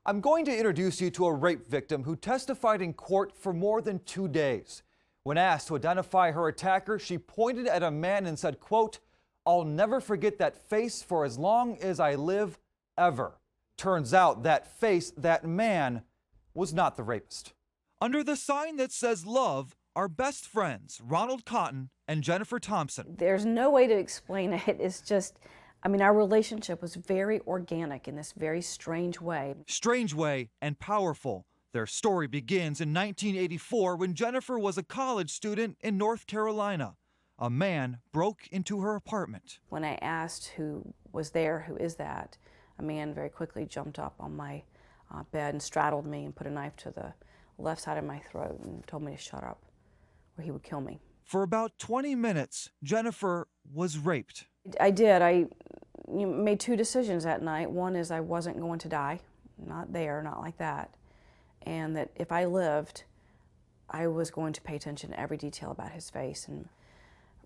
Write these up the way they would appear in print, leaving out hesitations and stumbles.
I'm going to introduce you to a rape victim who testified in court for more than 2 days. When asked to identify her attacker, she pointed at a man and said, quote, "I'll never forget that face for as long as I live, ever." Turns out that face, that man, was not the rapist. Under the sign that says love are best friends Ronald Cotton and Jennifer Thompson. There's no way to explain it. It's just, our relationship was very organic in this very strange way. Strange way and powerful. Their story begins in 1984 when Jennifer was a college student in North Carolina. A man broke into her apartment. When I asked who was there, who is that, a man very quickly jumped up on my bed and straddled me and put a knife to the left side of my throat and told me to shut up or he would kill me. For about 20 minutes, Jennifer was raped. I did. I made two decisions that night. One is I wasn't going to die, not there, not like that. And that if I lived, I was going to pay attention to every detail about his face and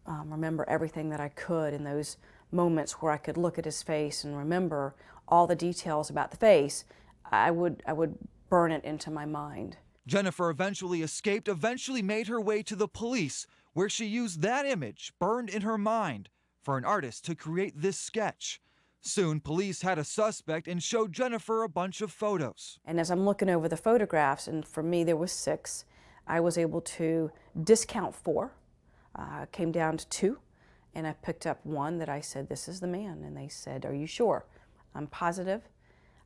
remember everything that I could in those moments where I could look at his face and remember all the details about the face. I would burn it into my mind. Jennifer eventually escaped, eventually made her way to the police, where she used that image burned in her mind for an artist to create this sketch. Soon, police had a suspect and showed Jennifer a bunch of photos. And as I'm looking over the photographs, and for me there was 6, I was able to discount 4, came down to 2, and I picked up one that I said, "This is the man." And they said, "Are you sure?" "I'm positive."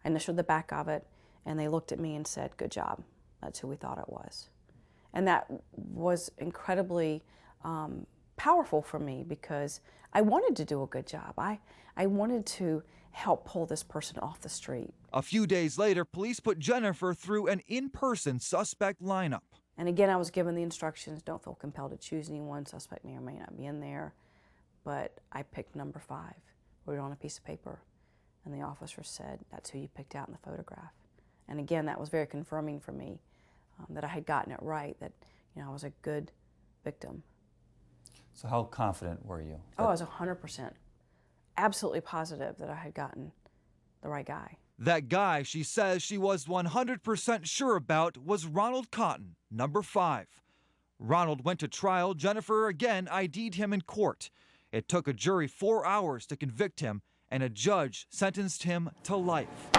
I initialed the back of it, and they looked at me and said, "Good job. That's who we thought it was." And that was incredibly powerful for me because I wanted to do a good job. I wanted to help pull this person off the street. A few days later, police put Jennifer through an in-person suspect lineup. And again, I was given the instructions, don't feel compelled to choose anyone. Suspect may or may not be in there. But I picked number 5, wrote it on a piece of paper. And the officer said, "That's who you picked out in the photograph." And again, that was very confirming for me that I had gotten it right, that I was a good victim. So how confident were you? Oh, I was 100% absolutely positive that I had gotten the right guy. That guy she says she was 100% sure about was Ronald Cotton, number 5. Ronald went to trial. Jennifer again ID'd him in court. It took a jury 4 hours to convict him, and a judge sentenced him to life.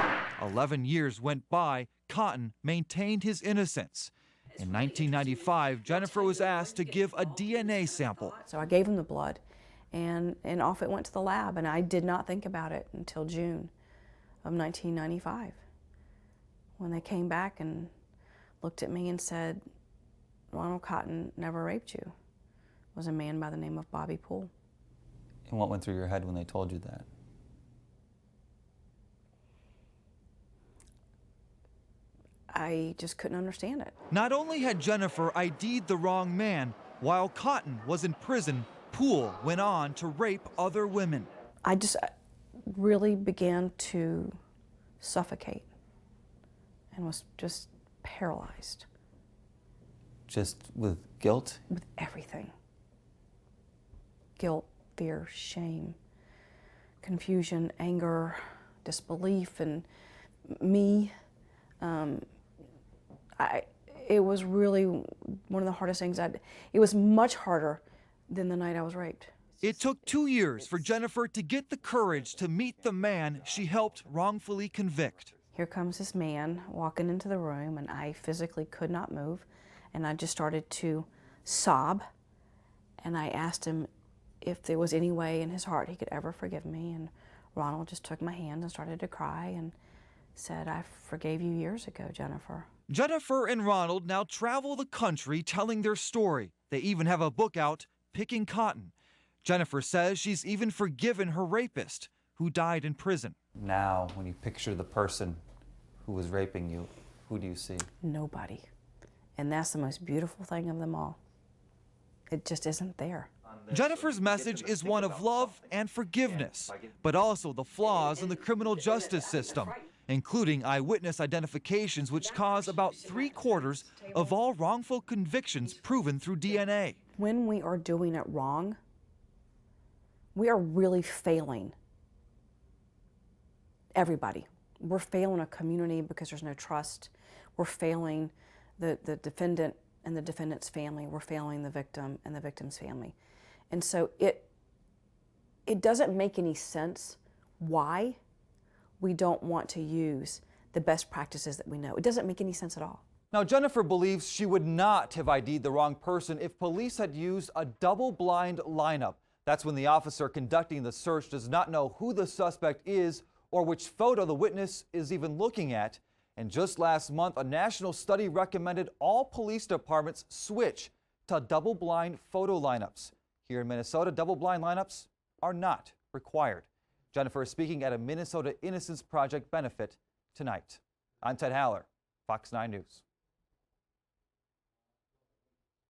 11 years went by. Cotton maintained his innocence. In 1995, Jennifer was asked to give a DNA sample. So I gave him the blood, and off it went to the lab, and I did not think about it until June of 1995, when they came back and looked at me and said, "Ronald Cotton never raped you." It was a man by the name of Bobby Poole. And what went through your head when they told you that? I just couldn't understand it. Not only had Jennifer ID'd the wrong man, while Cotton was in prison, Poole went on to rape other women. I just really began to suffocate and was just paralyzed. Just with guilt? With everything. Guilt, fear, shame, confusion, anger, disbelief, and me. It was really one of the hardest things. It was much harder than the night I was raped. It took 2 years for Jennifer to get the courage to meet the man she helped wrongfully convict. Here comes this man walking into the room, and I physically could not move, and I just started to sob, and I asked him if there was any way in his heart he could ever forgive me, and Ronald just took my hand and started to cry and said, "I forgave you years ago, Jennifer." Jennifer and Ronald now travel the country telling their story. They even have a book out, Picking Cotton. Jennifer says she's even forgiven her rapist, who died in prison. Now, when you picture the person who was raping you, who do you see? Nobody. And that's the most beautiful thing of them all. It just isn't there. Jennifer's message is one of love and forgiveness, but also the flaws in the criminal justice system, including eyewitness identifications, which cause about 3/4 of all wrongful convictions proven through DNA. When we are doing it wrong, we are really failing everybody. We're failing a community because there's no trust. We're failing the defendant and the defendant's family. We're failing the victim and the victim's family. And so it doesn't make any sense why we don't want to use the best practices that we know. It doesn't make any sense at all. Now, Jennifer believes she would not have ID'd the wrong person if police had used a double-blind lineup. That's when the officer conducting the search does not know who the suspect is or which photo the witness is even looking at. And just last month, a national study recommended all police departments switch to double-blind photo lineups. Here in Minnesota, double-blind lineups are not required. Jennifer is speaking at a Minnesota Innocence Project benefit tonight. I'm Ted Haller, Fox 9 News.